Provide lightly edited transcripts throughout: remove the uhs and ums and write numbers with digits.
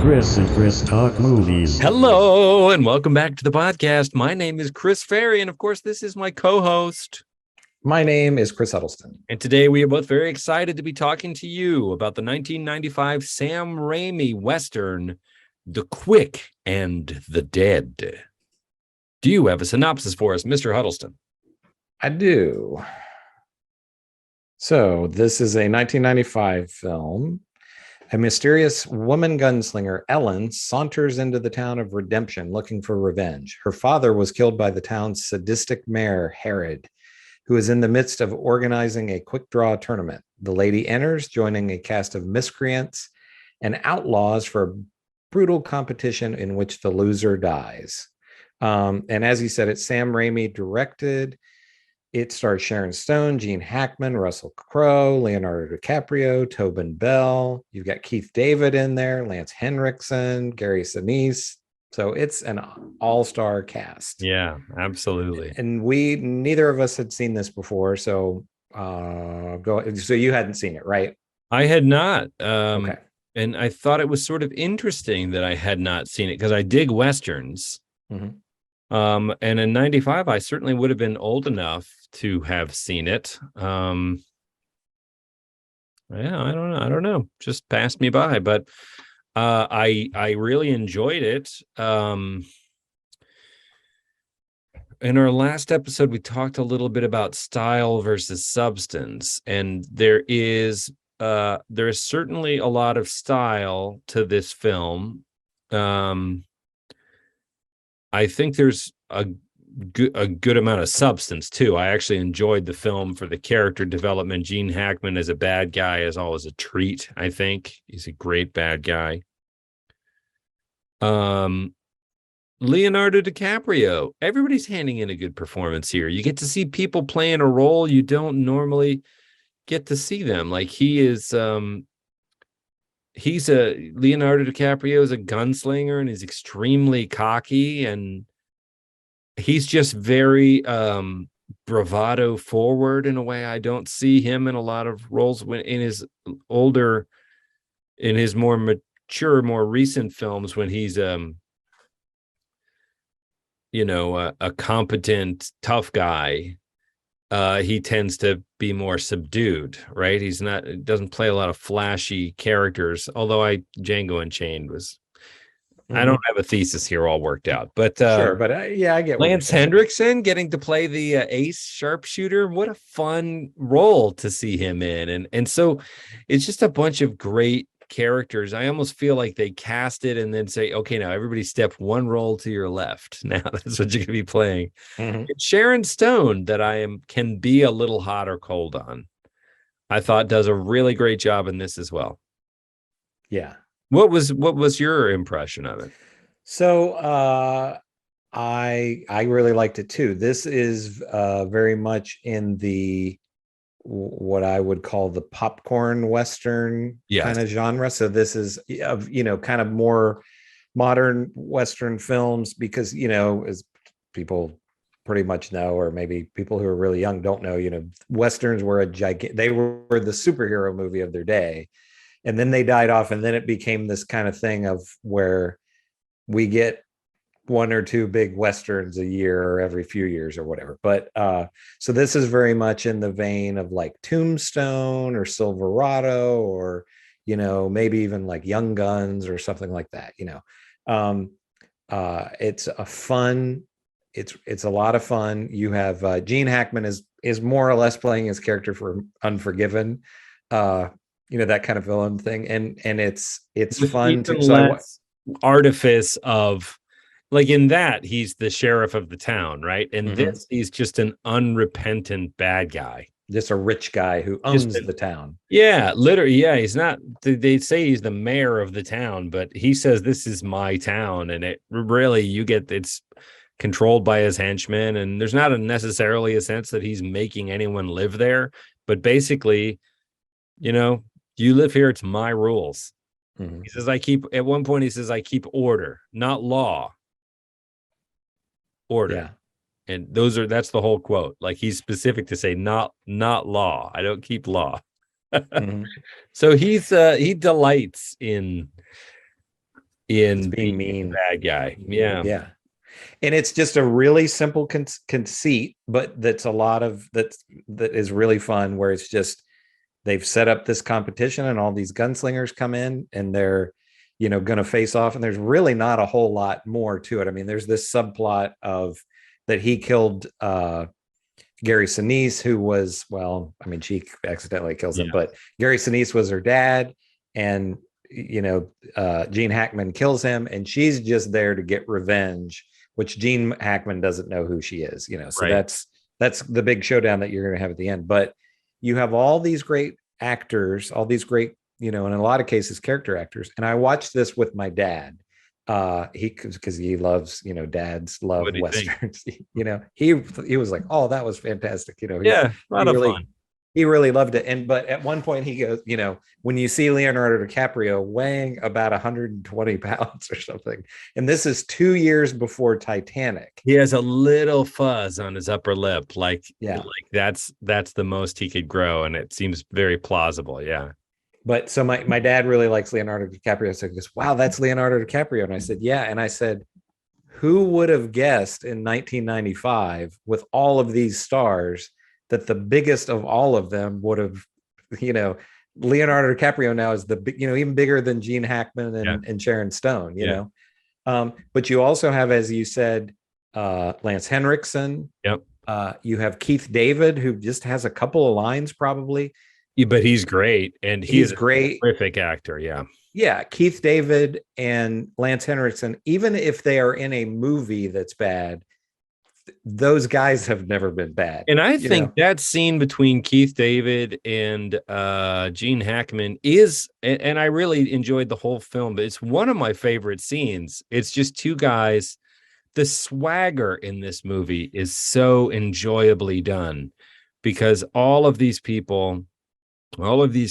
Chris and Chris Talk Movies. Hello, and welcome back to the podcast. My name is Chris Ferry, and of course, this is my co-host. My name is Chris Huddleston. And today we are both very excited to be talking to you about the 1995 Sam Raimi Western, The Quick and the Dead. Do you have a synopsis for us, Mr. Huddleston? I do. So this is a 1995 film. A mysterious woman gunslinger, Ellen, saunters into the town of Redemption looking for revenge. Her father was killed by the town's sadistic mayor, Herod, who is in the midst of organizing a quick draw tournament. The lady enters, joining a cast of miscreants and outlaws for a brutal competition in which the loser dies. And as he said, it's Sam Raimi directed. It stars Sharon Stone, Gene Hackman, Russell Crowe, Leonardo DiCaprio, Tobin Bell. You've got Keith David in there, Lance Henriksen, Gary Sinise. So it's an all-star cast. Yeah, absolutely. And neither of us had seen this before. So So you hadn't seen it, right? I had not. Okay. And I thought it was sort of interesting that I had not seen it because I dig Westerns. Mm-hmm. And in 95, I certainly would have been old enough to have seen it. Yeah, I don't know. Just passed me by, but I really enjoyed it. In our last episode, we talked a little bit about style versus substance, and there is certainly a lot of style to this film. I think there's a good amount of substance too. I actually enjoyed the film for the character development. Gene Hackman as a bad guy is always a treat. I think he's a great bad guy. Leonardo DiCaprio, everybody's handing in a good performance here. You get to see people playing a role you don't normally get to see them. Like Leonardo DiCaprio is a gunslinger and is extremely cocky, and he's just very bravado forward in a way I don't see him in a lot of roles in his more mature, more recent films when he's a competent, tough guy. He tends to be more subdued, right? Doesn't play a lot of flashy characters, although Django Unchained was, I don't have a thesis here all worked out, but Sure, but I get Lance Henriksen getting to play the ace sharpshooter. What a fun role to see him in. And so it's just a bunch of great characters. I almost feel like they cast it and then say, okay, now everybody step one roll to your left. Now that's what you're gonna be playing. Mm-hmm. It's Sharon Stone that can be a little hot or cold on. I thought does a really great job in this as well. Yeah. What was your impression of it? So I really liked it too. This is very much in the what I would call the popcorn Western kind of genre. So this is, kind of more modern Western films because, as people pretty much know, or maybe people who are really young don't know, Westerns were they were the superhero movie of their day. And then they died off. And then it became this kind of thing of where we get one or two big Westerns a year or every few years or whatever. But so this is very much in the vein of like Tombstone or Silverado or, maybe even like Young Guns or something like that. It's a fun, it's a lot of fun. You have Gene Hackman is more or less playing his character for Unforgiven, that kind of villain thing. And it's fun to artifice of, like in that, he's the sheriff of the town, right? And this, he's just an unrepentant bad guy. Just a rich guy who owns the town. Yeah, literally. Yeah, he's not, they say he's the mayor of the town, but he says, this is my town. And it really, it's controlled by his henchmen. And there's not necessarily a sense that he's making anyone live there. But basically, you live here, it's my rules. Mm-hmm. He says, at one point, he says, I keep order, not law. Order. Yeah. And that's the whole quote. Like he's specific to say not law. I don't keep law. Mm-hmm. So he delights in in being being mean. a bad guy. Yeah. Yeah. And it's just a really simple conceit, but that is really fun, where it's just they've set up this competition and all these gunslingers come in and they're, going to face off. And there's really not a whole lot more to it. I mean, there's this subplot of that he killed Gary Sinise, who was, well, I mean, she accidentally kills him, but Gary Sinise was her dad. And, Gene Hackman kills him, and she's just there to get revenge, which Gene Hackman doesn't know who she is, so right. That's the big showdown that you're going to have at the end. But you have all these great actors, all these great, in a lot of cases, character actors. And I watched this with my dad. Because he loves, dads love Westerns. He was like, oh, that was fantastic. A lot of fun. He really loved it. But at one point he goes, when you see Leonardo DiCaprio weighing about 120 pounds or something, and this is 2 years before Titanic, he has a little fuzz on his upper lip, like that's the most he could grow, and it seems very plausible. Yeah. But so my dad really likes Leonardo DiCaprio. So he goes, wow, that's Leonardo DiCaprio. And I said, yeah. And I said, who would have guessed in 1995 with all of these stars that the biggest of all of them would have, Leonardo DiCaprio now is even bigger than Gene Hackman and Sharon Stone, but you also have, as you said, Lance Henriksen. Yep. You have Keith David, who just has a couple of lines probably. Yeah, but he's great, and he's great, a terrific actor. Yeah. Keith David and Lance Henriksen, even if they are in a movie that's bad, those guys have never been bad. And I think that scene between Keith David and Gene Hackman is, and I really enjoyed the whole film, but it's one of my favorite scenes. It's just two guys. The swagger in this movie is so enjoyably done, because all of these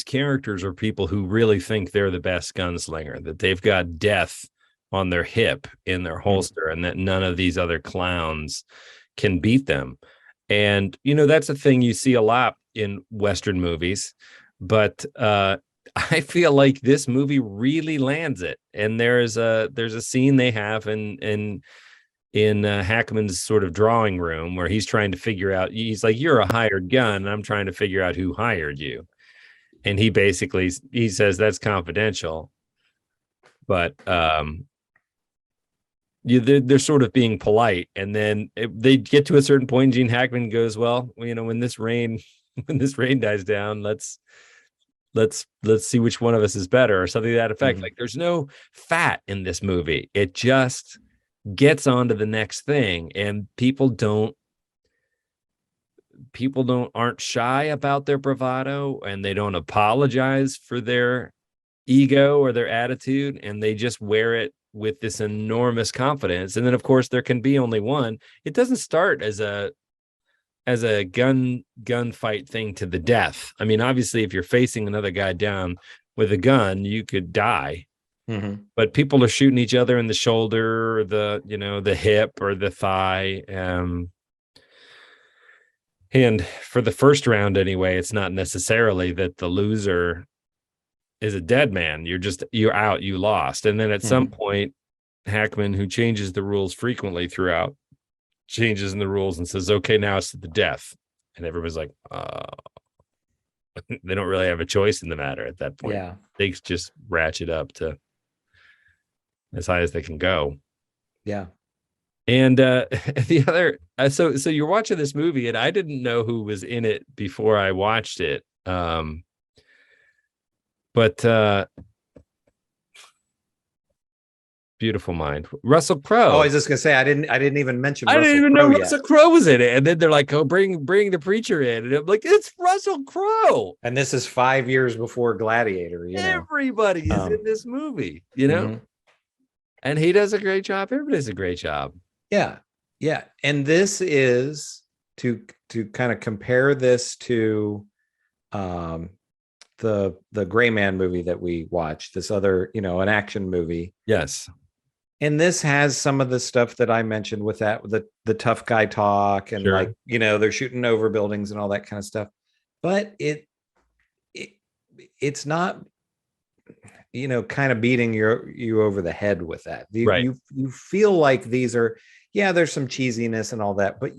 characters are people who really think they're the best gunslinger, that they've got death on their hip in their holster, and that none of these other clowns can beat them. And, that's a thing you see a lot in Western movies, but I feel like this movie really lands it. And there's a scene they have in Hackman's sort of drawing room where he's trying to figure out, he's like, you're a hired gun, and I'm trying to figure out who hired you. And he says that's confidential, but they're sort of being polite. And then they get to a certain point, and Gene Hackman goes, well, when this rain dies down, let's see which one of us is better, or something to that effect. Mm-hmm. Like, there's no fat in this movie. It just gets on to the next thing, and people aren't shy about their bravado, and they don't apologize for their ego or their attitude, and they just wear it with this enormous confidence. And then, of course, there can be only one. It doesn't start as a gunfight thing to the death. I mean, obviously, if you're facing another guy down with a gun, you could die. Mm-hmm. But people are shooting each other in the shoulder, or the hip, or the thigh. And for the first round anyway, it's not necessarily that the loser is a dead man. You're out, you lost. And then at some point, Hackman, who changes the rules frequently throughout, changes in the rules and says, okay, now it's to the death. And everybody's like, they don't really have a choice in the matter at that point. Yeah. They just ratchet up to as high as they can go. Yeah. And the other, so you're watching this movie, and I didn't know who was in it before I watched it. But Beautiful Mind, Russell Crowe. Oh, I was just gonna say I didn't even mention. I didn't even know Russell Crowe was in it, and then they're like, "Oh, bring the preacher in," and I'm like, "It's Russell Crowe." And this is 5 years before Gladiator. Everybody is in this movie, and he does a great job. Everybody does a great job. Yeah, yeah. And this is to kind of compare this to the Gray Man movie that we watched. This other, an action movie. Yes. And this has some of the stuff that I mentioned with that, the tough guy talk, and like, they're shooting over buildings and all that kind of stuff. But it's not, kind of beating you over the head with that. Right. You feel like these are, there's some cheesiness and all that, but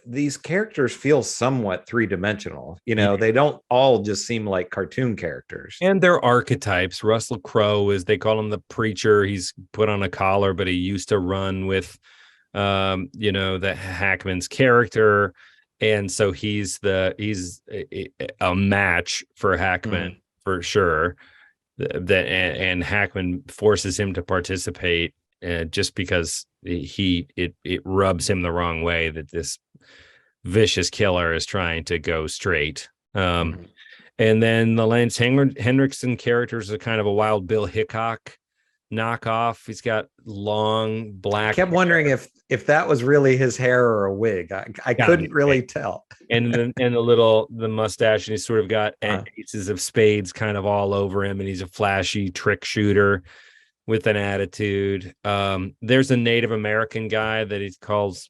these characters feel somewhat three-dimensional. They don't all just seem like cartoon characters. And they're archetypes. Russell Crowe they call him the preacher. He's put on a collar, but he used to run with the Hackman's character. And so he's a match for Hackman for sure. And Hackman forces him to participate just because it rubs him the wrong way that this vicious killer is trying to go straight. And then the Lance Henriksen characters are kind of a Wild Bill Hickok knockoff. He's got long black. I kept wondering if that was really his hair or a wig. I couldn't really tell. And the mustache, and he's sort of got aces of spades kind of all over him, and he's a flashy trick shooter with an attitude. There's a Native American guy that he calls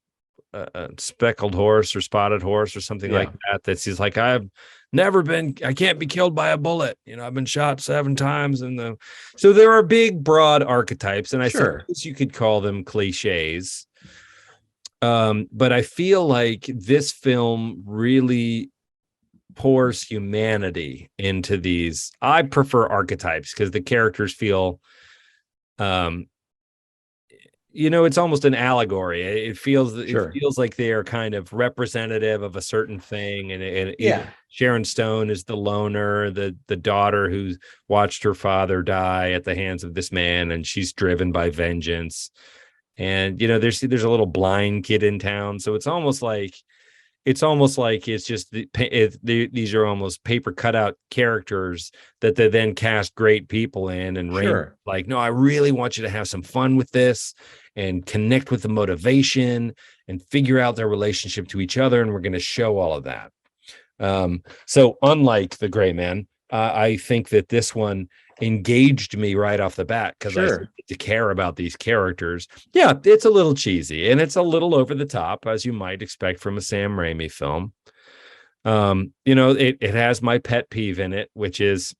a speckled horse or spotted horse or something like that. He's like, I can't be killed by a bullet. I've been shot 7 times. So there are big, broad archetypes, and I suppose you could call them cliches. But I feel like this film really pours humanity into these. I prefer archetypes because the characters feel, it's almost an allegory. It feels like they are kind of representative of a certain thing. And Sharon Stone is the loner, the daughter who watched her father die at the hands of this man, and she's driven by vengeance. And there's a little blind kid in town, so it's almost like it's just these are almost paper cutout characters that they then cast great people in, and like, no, I really want you to have some fun with this and connect with the motivation and figure out their relationship to each other, and we're going to show all of that. So unlike The Gray Man, I think that this one engaged me right off the bat because I started to care about these characters. Yeah, it's a little cheesy and it's a little over the top, as you might expect from a Sam Raimi film. It has my pet peeve in it, which is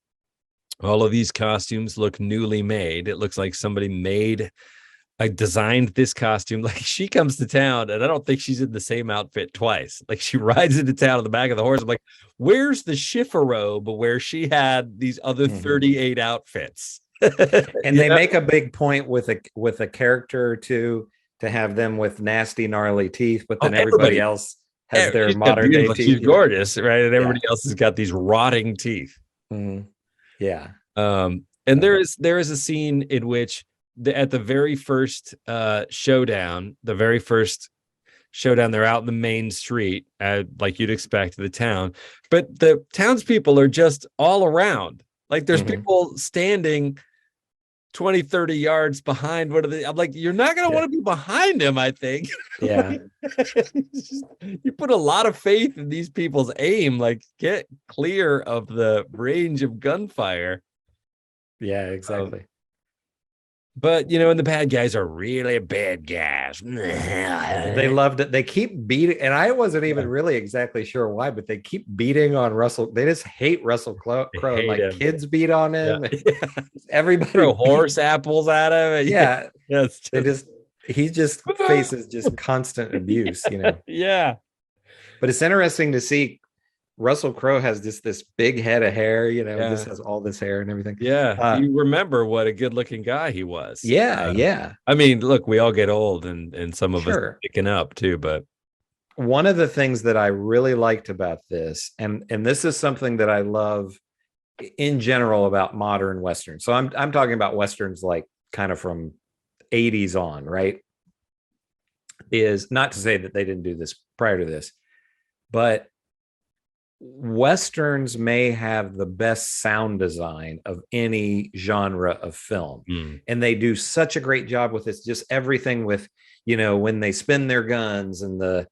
all of these costumes look newly made. It looks like somebody designed this costume. Like, she comes to town and I don't think she's in the same outfit twice. Like, she rides into town on the back of the horse. I'm like, where's the chifforobe where she had these other 38 outfits? And they make a big point with a character to have them with nasty, gnarly teeth, but then everybody else has their modern day teeth. She's gorgeous, right? And everybody else has got these rotting teeth. Yeah. And there is a scene in which at the very first showdown, they're out in the main street, like you'd expect the town, but the townspeople are just all around. Like, there's people standing 20, 30 yards behind. I'm like, you're not going to want to be behind him, I think. Yeah. You put a lot of faith in these people's aim, like, get clear of the range of gunfire. Yeah, exactly. But, and the bad guys are really bad guys. They loved it. They keep beating, and I wasn't even really exactly sure why, but they keep beating on Russell. They just hate Russell Crowe. Like, him. Kids beat on him. Yeah. Everybody throw horse apples at him. Yeah. He just faces just constant abuse, Yeah. But it's interesting to see Russell Crowe has this big head of hair, this has all this hair and everything. Yeah. You remember what a good looking guy he was. Yeah. I mean, look, we all get old and some of us are picking up too, but one of the things that I really liked about this, and this is something that I love in general about modern Westerns. So I'm talking about Westerns like kind of from 80s on, right? Is not to say that they didn't do this prior to this, but Westerns may have the best sound design of any genre of film. And they do such a great job with this, just everything with, when they spin their guns and the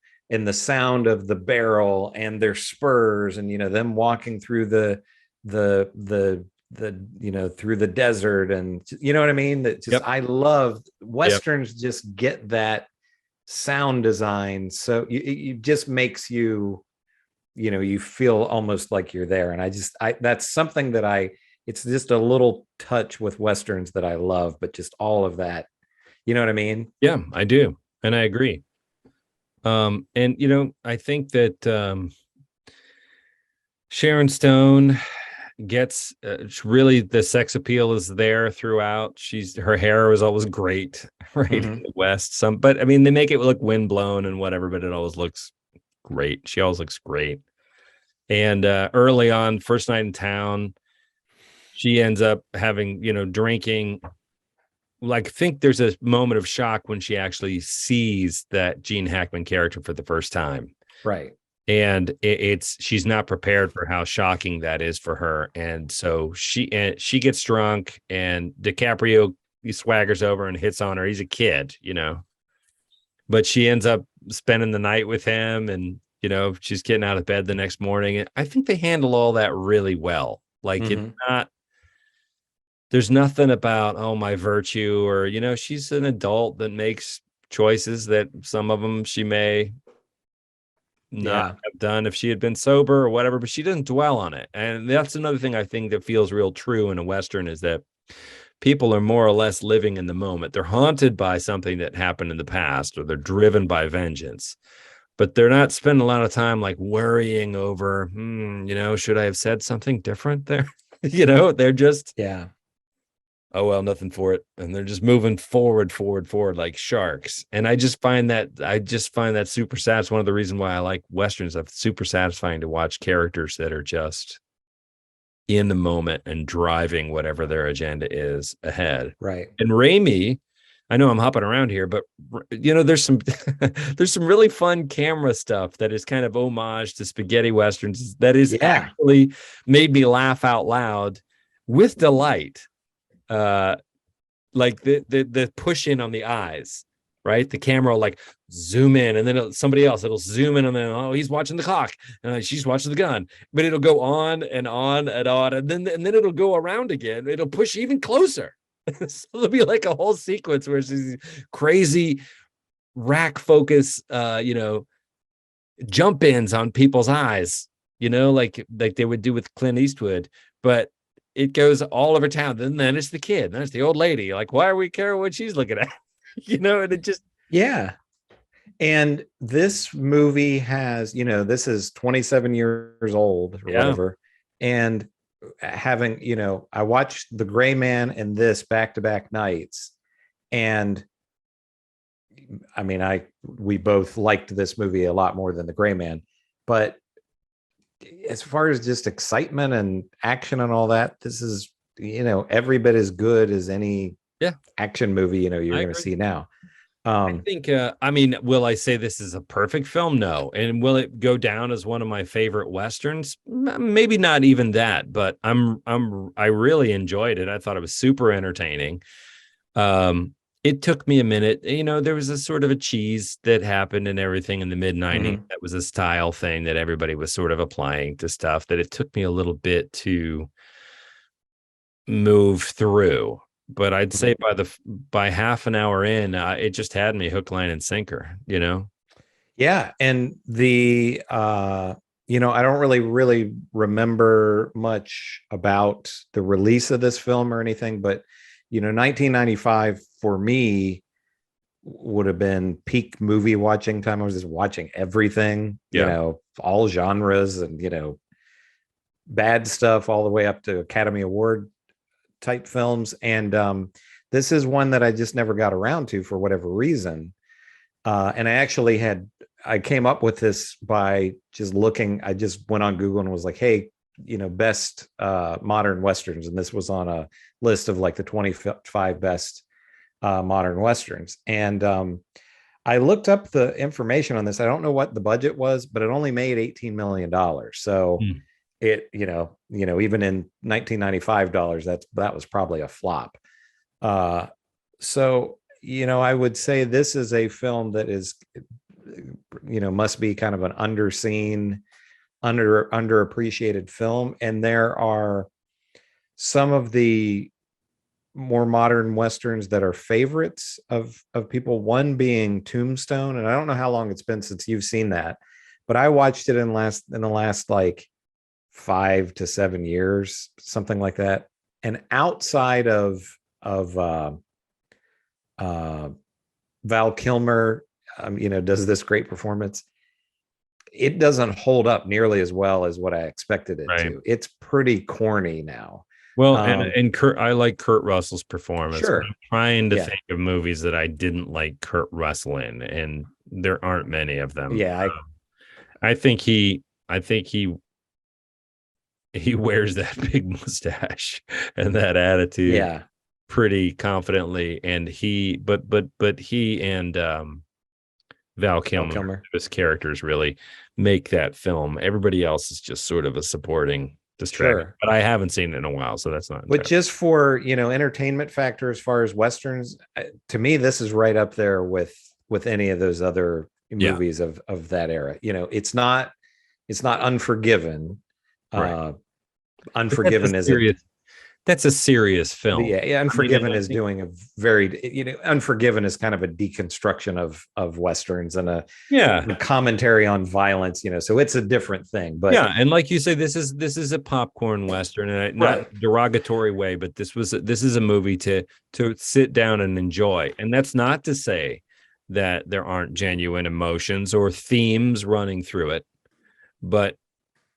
sound of the barrel and their spurs and, them walking through the through the desert, and you know what I mean? That just, I love Westerns, just get that sound design. So it just makes you, you feel almost like you're there. And that's something that it's just a little touch with Westerns that I love, but just all of that, you know what I mean? Yeah, I do. And I agree. And you know, I think that Sharon Stone gets really the sex appeal is there throughout. Her hair was always great, right? In the West. But I mean, they make it look windblown and whatever, but it always looks great. She always looks great. And early on, first night in town, she ends up having, you know, drinking. Like, I think there's a moment of shock when she actually sees that Gene Hackman character for the first time. Right. And she's not prepared for how shocking that is for her. And so she gets drunk, and DiCaprio, he swaggers over and hits on her. He's a kid, you know, but she ends up spending the night with him, and, you know, she's getting out of bed the next morning. And I think they handle all that really well. Like, it's not, there's nothing about, oh, my virtue, or, you know, she's an adult that makes choices that some of them she may not have done if she had been sober or whatever, but she doesn't dwell on it. And that's another thing I think that feels real true in a Western, is that people are more or less living in the moment. They're haunted by something that happened in the past, or they're driven by vengeance, but they're not spending a lot of time like worrying over, you know, should I have said something different there? You know, they're just, oh, well, nothing for it. And they're just moving forward like sharks. And I just find that super sad. It's one of the reasons why I like Westerns. It's super satisfying to watch characters that are just in the moment and driving whatever their agenda is ahead. Right. And Raimi, I know I'm hopping around here, but, you know, there's some there's some really fun camera stuff that is kind of homage to spaghetti Westerns that is actually made me laugh out loud with delight. Like the push in on the eyes, right? The camera will like zoom in, and then it'll zoom in, and then, oh, he's watching the clock, and she's watching the gun, but it'll go on and on and on, and then it'll go around again. It'll push even closer. So there'll be like a whole sequence where it's these crazy rack focus, you know, jump ins on people's eyes, you know, like they would do with Clint Eastwood, but it goes all over town. Then it's the kid. Then it's the old lady. Like, why are we caring what she's looking at? You know, and it just. Yeah. And this movie has, you know, this is 27 years old or whatever. And having, you know, I watched The Gray Man and this back-to-back nights. And I mean, we both liked this movie a lot more than The Gray Man. But as far as just excitement and action and all that, this is, you know, every bit as good as any action movie, you know, you're going to see now. I think, I mean, will I say this is a perfect film? No. And will it go down as one of my favorite Westerns? Maybe not even that, but I really enjoyed it. I thought it was super entertaining. It took me a minute. You know, there was a sort of a cheese that happened and everything in the mid 90s. That was a style thing that everybody was sort of applying to stuff that it took me a little bit to move through. But I'd say by half an hour in, it just had me hook, line, and sinker, you know? Yeah. And you know, I don't really remember much about the release of this film or anything, but, you know, 1995 for me would have been peak movie watching time. I was just watching everything, you know, all genres, and, you know, bad stuff all the way up to Academy Award type films. And this is one that I just never got around to for whatever reason. And I came up with this by just looking. I just went on Google and was like, hey, you know, best modern Westerns. And this was on a list of like the 25 best modern Westerns. And I looked up the information on this. I don't know what the budget was, but it only made $18 million. So it, you know, even in 1995 dollars, that was probably a flop. So, you know, I would say this is a film that is, you know, must be kind of an underseen, underappreciated film. And there are some of the more modern Westerns that are favorites of people, one being Tombstone. And I don't know how long it's been since you've seen that, but I watched it in the last like 5 to 7 years, something like that. And outside of Val Kilmer, does this great performance, it doesn't hold up nearly as well as what I expected it to. It's pretty corny now. Well, and Kurt, I like Kurt Russell's performance. Sure. I'm trying to think of movies that I didn't like Kurt Russell in, and there aren't many of them. Yeah, I think he wears that big mustache and that attitude pretty confidently, and but he and Val Kilmer, his characters really make that film. Everybody else is just sort of a supporting distraction. Sure. But I haven't seen it in a while, so that's not. But just for entertainment factor as far as westerns, to me, this is right up there with any of those other movies of that era. It's not Unforgiven. Right. Unforgiven is that's a serious film. Yeah. Unforgiven is doing a very, Unforgiven is kind of a deconstruction of westerns and a commentary on violence, so it's a different thing. But and like you say, this is a popcorn western, and not derogatory way, but this is a movie to sit down and enjoy. And that's not to say that there aren't genuine emotions or themes running through it, but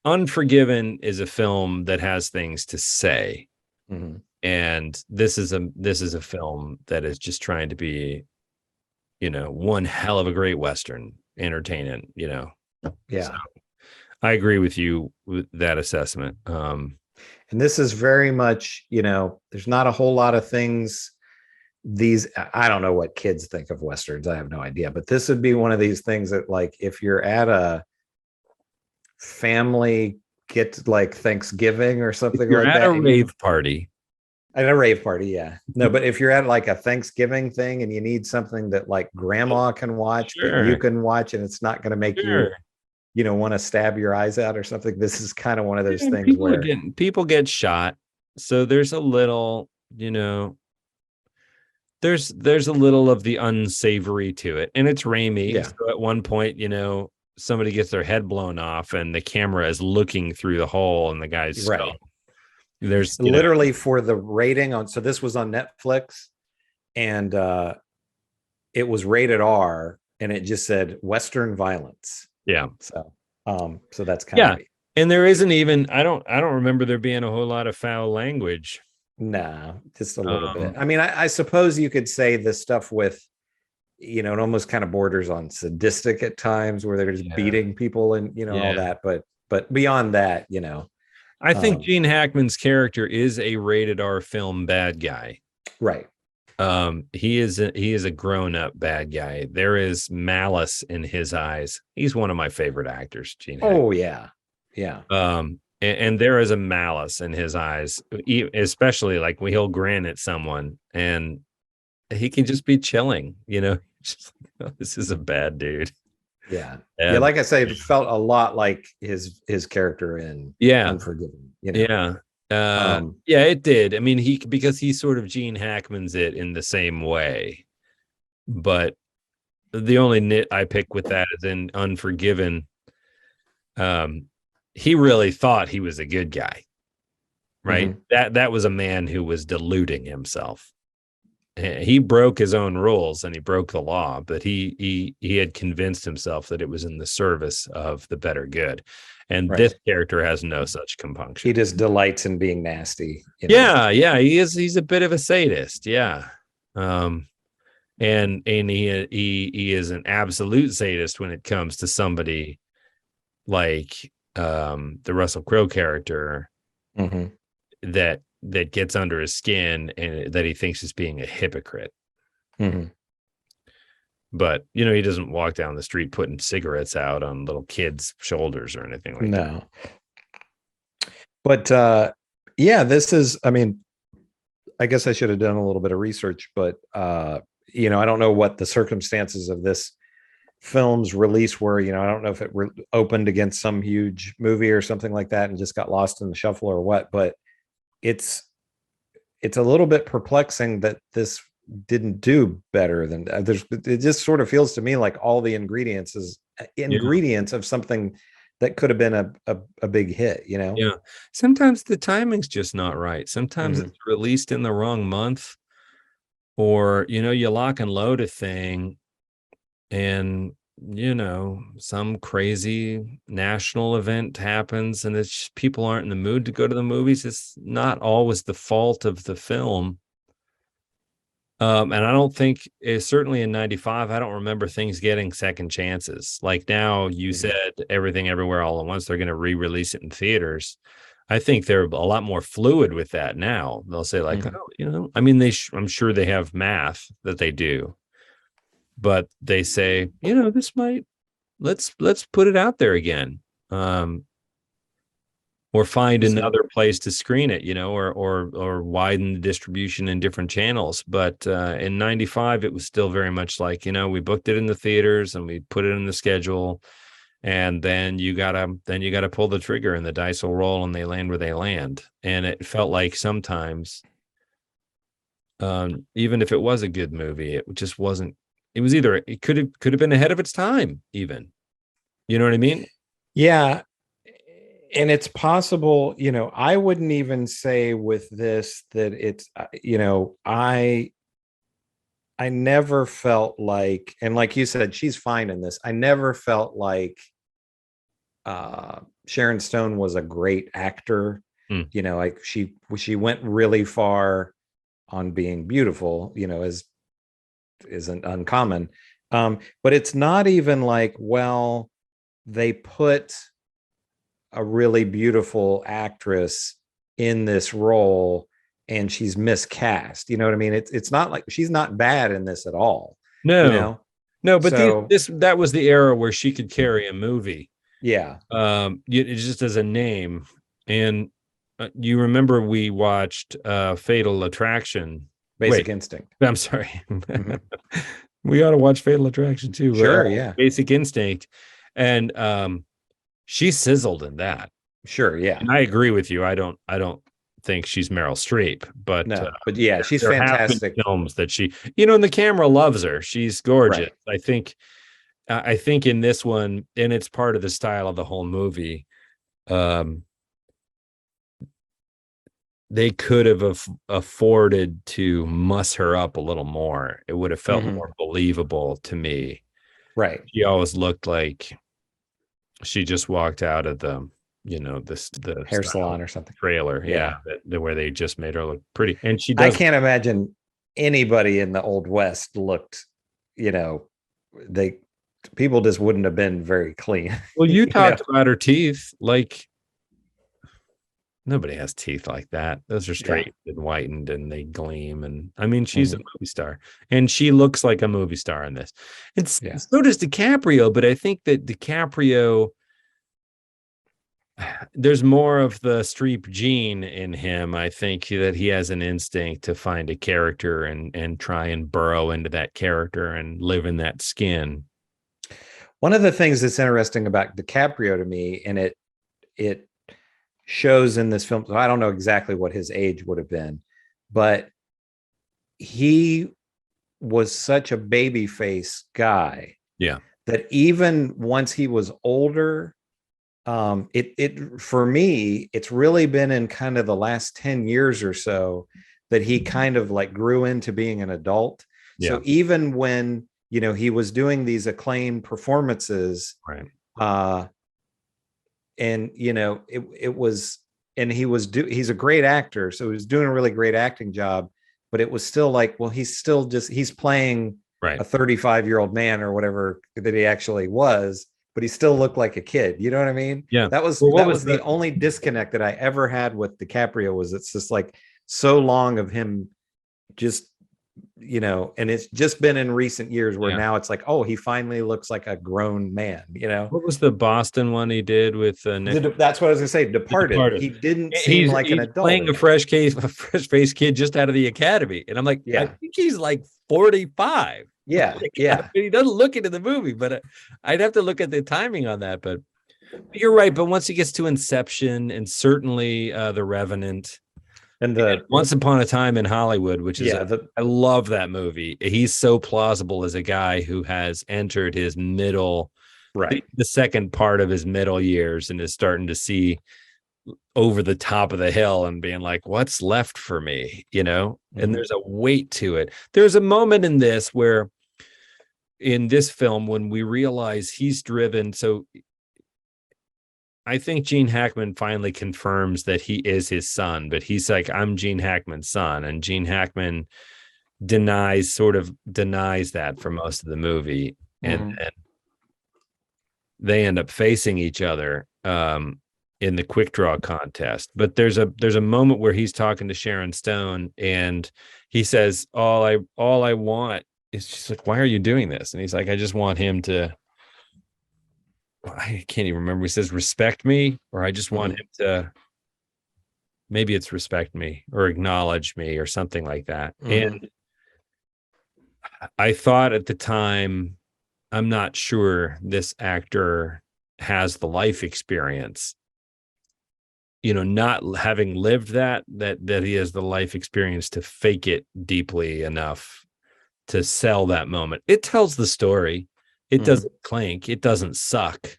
Unforgiven is a film that has things to say. Mm-hmm. And this is a film that is just trying to be, one hell of a great western, entertaining. So I agree with you with that assessment. And this is very much, there's not a whole lot of things. I don't know what kids think of westerns. I have no idea, but this would be one of these things that, like, if you're at a family get like Thanksgiving or something like that. At a rave party. At a rave party, yeah. No, but if you're at like a Thanksgiving thing and you need something that like grandma can watch, that you can watch, and it's not going to make you want to stab your eyes out or something. This is kind of one of those things where people get shot. So there's a little, there's a little of the unsavory to it. And it's Raimi. Yeah. So at one point, somebody gets their head blown off and the camera is looking through the hole in the guy's skull. There's literally for the rating on, so this was on Netflix, and it was rated R, and it just said Western violence. Yeah. So that's kind of and there isn't even, I don't remember there being a whole lot of foul language. Nah, just a little bit. I mean, I suppose you could say the stuff with, it almost kind of borders on sadistic at times, where they're just beating people and all that. But beyond that, I think Gene Hackman's character is a rated R film bad guy. Right. He is a grown up bad guy. There is malice in his eyes. He's one of my favorite actors, Gene Hackman. Oh yeah. Yeah. And there is a malice in his eyes, especially like when he'll grin at someone and he can just be chilling, just like, oh, this is a bad dude. Yeah. And, like I say, it felt a lot like his character in Unforgiven. Yeah. It did. I mean, because he sort of Gene Hackman's it in the same way. But the only nit I pick with that is in Unforgiven. He really thought he was a good guy. Right. Mm-hmm. That was a man who was deluding himself. He broke his own rules and he broke the law, but he had convinced himself that it was in the service of the better good. And this character has no such compunction. He just delights in being nasty. Yeah. He's a bit of a sadist. Yeah. And he is an absolute sadist when it comes to somebody like the Russell Crowe character that gets under his skin and that he thinks is being a hypocrite. Mm-hmm. But, he doesn't walk down the street putting cigarettes out on little kids' shoulders or anything like that. No. But, this is, I mean, I guess I should have done a little bit of research, but, I don't know what the circumstances of this film's release were. I don't know if it opened against some huge movie or something like that and just got lost in the shuffle or what, but it's a little bit perplexing that this didn't do better than it just sort of feels to me like all the ingredients of something that could have been a big hit, you know? Yeah. Sometimes the timing's just not right. Sometimes Mhm. it's released in the wrong month, or, you lock and load a thing and, some crazy national event happens and it's people aren't in the mood to go to the movies. It's not always the fault of the film. And I don't think certainly in 95, I don't remember things getting second chances. Like now you said Everything Everywhere All at Once, they're going to re-release it in theaters. I think they're a lot more fluid with that now. They'll say like, I mean, I'm sure they have math that they do, but they say, this might, let's put it out there again. Or find another place to screen it, or widen the distribution in different channels. But in 95, it was still very much like, we booked it in the theaters and we put it in the schedule. And then you gotta pull the trigger and the dice will roll and they land where they land. And it felt like sometimes, even if it was a good movie, it just wasn't, it could have been ahead of its time, even. You know what I mean? Yeah. And it's possible, I wouldn't even say with this that it's, I never felt like, and like you said, she's fine in this. I never felt like Sharon Stone was a great actor. Like she went really far on being beautiful, isn't uncommon. But it's not even like, well, they put a really beautiful actress in this role and she's miscast. You know what I mean? It's not like she's not bad in this at all. No, but that was the era where she could carry a movie. Yeah. Just as a name. And you remember we watched Fatal Attraction. Basic Instinct. I'm sorry. We ought to watch Fatal Attraction too. Sure, yeah. Basic Instinct. And she sizzled in that. Sure, yeah. And I agree with you. I don't think she's Meryl Streep, but no, but yeah, she's fantastic. Films that she, and the camera loves her. She's gorgeous. Right. I think in this one, and it's part of the style of the whole movie. They could have afforded to muss her up a little more. It would have felt more believable to me. Right. She always looked like she just walked out of the hair salon or something trailer. Yeah. Where they just made her look pretty. And I can't imagine anybody in the Old West looked, people just wouldn't have been very clean. Well, you talked about her teeth. Like nobody has teeth like that. Those are straight and whitened and they gleam. And I mean, she's a movie star and she looks like a movie star in this. And so does DiCaprio, but I think that DiCaprio, there's more of the Streep gene in him. I think that he has an instinct to find a character and try and burrow into that character and live in that skin. One of the things that's interesting about DiCaprio to me, and it shows in this film, so I don't know exactly what his age would have been, but he was such a babyface guy. Yeah. That even once he was older, it for me, it's really been in kind of the last 10 years or so that he kind of like grew into being an adult. Yeah. So even when, he was doing these acclaimed performances, right. And it was, and he's a great actor, so he was doing a really great acting job, but it was still like, well, he's playing a 35-year-old man or whatever that he actually was, but he still looked like a kid. You know what I mean? Yeah. That was the only disconnect that I ever had with DiCaprio, was it's just like so long of him just, and it's just been in recent years where now it's like, oh, he finally looks like a grown man, What was the Boston one he did with that's what I was gonna say, Departed. He didn't seem like an adult. Playing a fresh-faced kid just out of the academy. And I'm like, I think he's like 45. Yeah. Yeah. He doesn't look it in the movie, but I'd have to look at the timing on that. But you're right. But once he gets to Inception and certainly The Revenant, and Once Upon a Time in Hollywood, which is I love that movie. He's so plausible as a guy who has entered his middle right, the second part of his middle years, and is starting to see over the top of the hill and being like, what's left for me, and there's a weight to it. There's a moment in this where, in this film, when we realize he's driven, so I think Gene Hackman finally confirms that he is his son, but he's like, I'm Gene Hackman's son, and Gene Hackman denies that for most of the movie, and they end up facing each other in the quick draw contest. But there's a moment where he's talking to Sharon Stone, and he says, all I want is, just like, why are you doing this? And he's like, I just want him to, I can't even remember. He says, respect me, or I just want him to, maybe it's respect me or acknowledge me or something like that. And I thought at the time, I'm not sure this actor has the life experience, not having lived that he has the life experience to fake it deeply enough to sell that moment. It tells the story. It doesn't clink. It doesn't suck.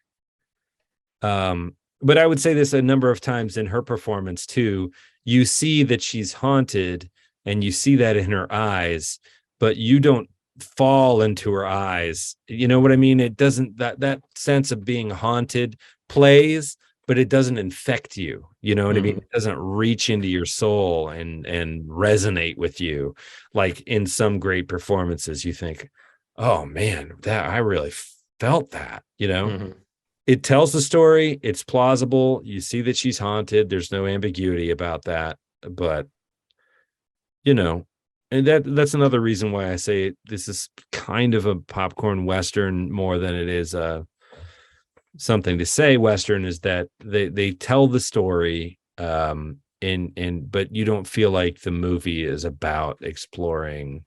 But I would say this a number of times in her performance too. You see that she's haunted, and you see that in her eyes, but you don't fall into her eyes. You know what I mean? It doesn't, that sense of being haunted plays, but it doesn't infect you. You know what I mean? It doesn't reach into your soul and resonate with you. Like in some great performances, you think, oh man, that I really felt that, It tells the story. It's plausible. You see that she's haunted. There's no ambiguity about that, but and that's another reason why I say this is kind of a popcorn Western more than it is something to say Western, is that they tell the story, but you don't feel like the movie is about exploring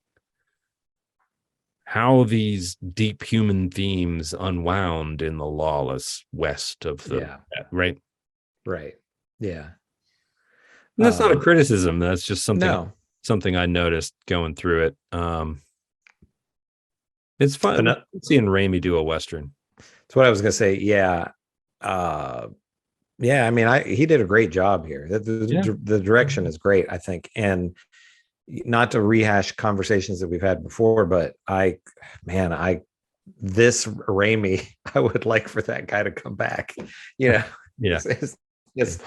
how these deep human themes unwound in the lawless West of the right. Yeah. And that's not a criticism. That's just something I noticed going through it. It's fun seeing Raimi do a Western. That's what I was going to say. Yeah. I mean, he did a great job here. The direction is great, I think. And not to rehash conversations that we've had before, but this Raimi, I would like for that guy to come back, Just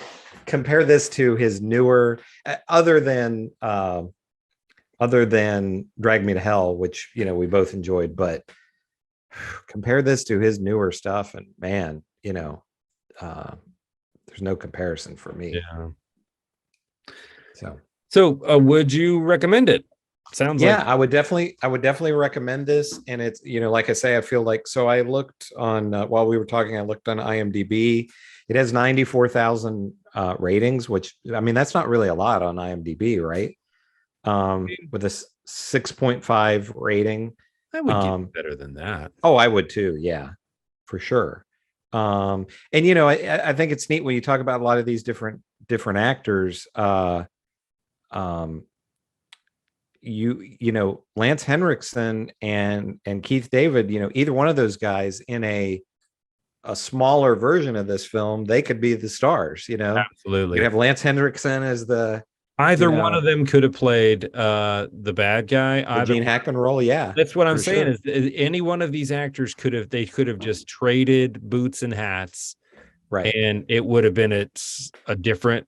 compare this to his newer, other than Drag Me to Hell, which, we both enjoyed, but compare this to his newer stuff, and man, there's no comparison for me. So would you recommend it? Sounds like I would definitely recommend this. And it's, like I say, I feel like, so I looked on while we were talking, I looked on IMDb. It has 94,000 ratings, which, I mean, that's not really a lot on IMDb, right? With a 6.5 rating. I would give better than that. Oh, I would too. Yeah, for sure. And I think it's neat when you talk about a lot of these different actors. Lance Henriksen and Keith David, either one of those guys in a smaller version of this film, they could be the stars. Absolutely. You have Lance Henriksen as the either one of them could have played the bad guy. The Gene Hackman role. Yeah, that's what I'm saying. Sure. Is any one of these actors could have just traded boots and hats, right? And it would have been a different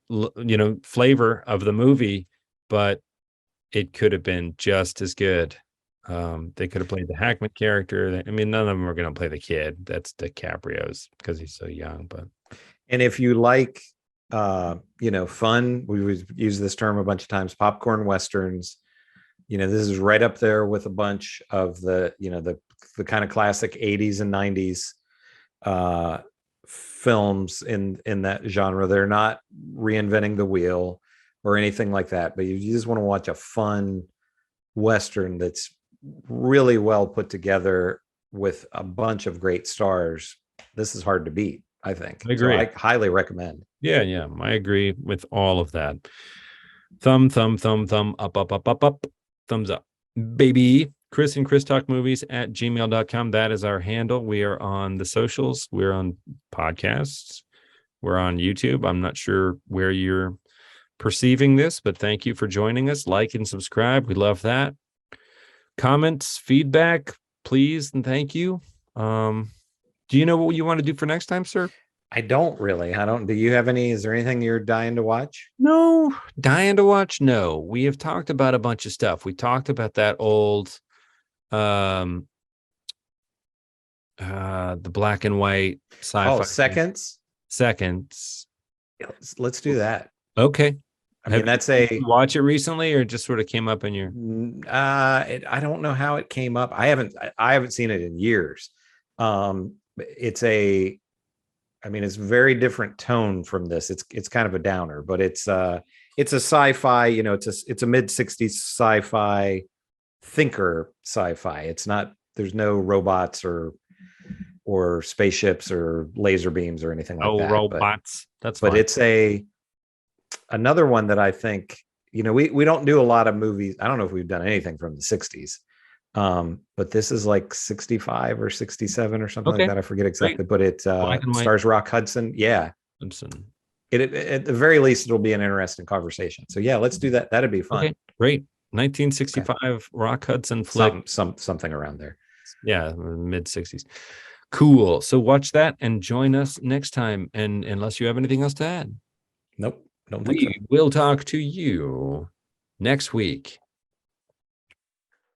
flavor of the movie, but it could have been just as good. They could have played the Hackman character. I mean, none of them are going to play the kid. That's DiCaprio's because he's so young. And if you like, fun, we've used this term a bunch of times, popcorn Westerns, this is right up there with a bunch of the kind of classic 80s and 90s films in that genre. They're not reinventing the wheel or anything like that, but you just want to watch a fun Western that's really well put together with a bunch of great stars. This is hard to beat, I think. I agree. So I highly recommend. Yeah, I agree with all of that. Thumb up, thumbs up, baby. Chris and Chris Talk Movies at gmail.com. That is our handle. We are on the socials. We're on podcasts. We're on YouTube. I'm not sure where you're perceiving this, but thank you for joining us. Like and subscribe. We love that. Comments, feedback, please, and thank you. Do you know what you want to do for next time, sir? I don't really. Do you have any? Is there anything you're dying to watch? No, dying to watch. No, we have talked about a bunch of stuff. We talked about that old, the black and white sci-fi. Oh, Seconds. Let's do that. Okay. I mean, Did you watch it recently, or just sort of came up in your? I don't know how it came up. I haven't seen it in years. It's a very different tone from this. It's kind of a downer, but it's a sci-fi, it's a mid-60s sci-fi thinker sci-fi. It's not, there's no robots or spaceships or laser beams or anything like that. Robots. But it's another one that I think, we don't do a lot of movies. I don't know if we've done anything from the 60s. But this is like 65 or 67 or something like that. I forget exactly, but it stars Rock Hudson. Yeah. Hudson. It at the very least, it'll be an interesting conversation. So yeah, let's do that. That'd be fun. Okay, great. 1965 Rock Hudson flick. Something around there. Yeah, mid 60s. Cool. So watch that and join us next time. And unless you have anything else to add. Nope. Don't think so. We will talk to you next week.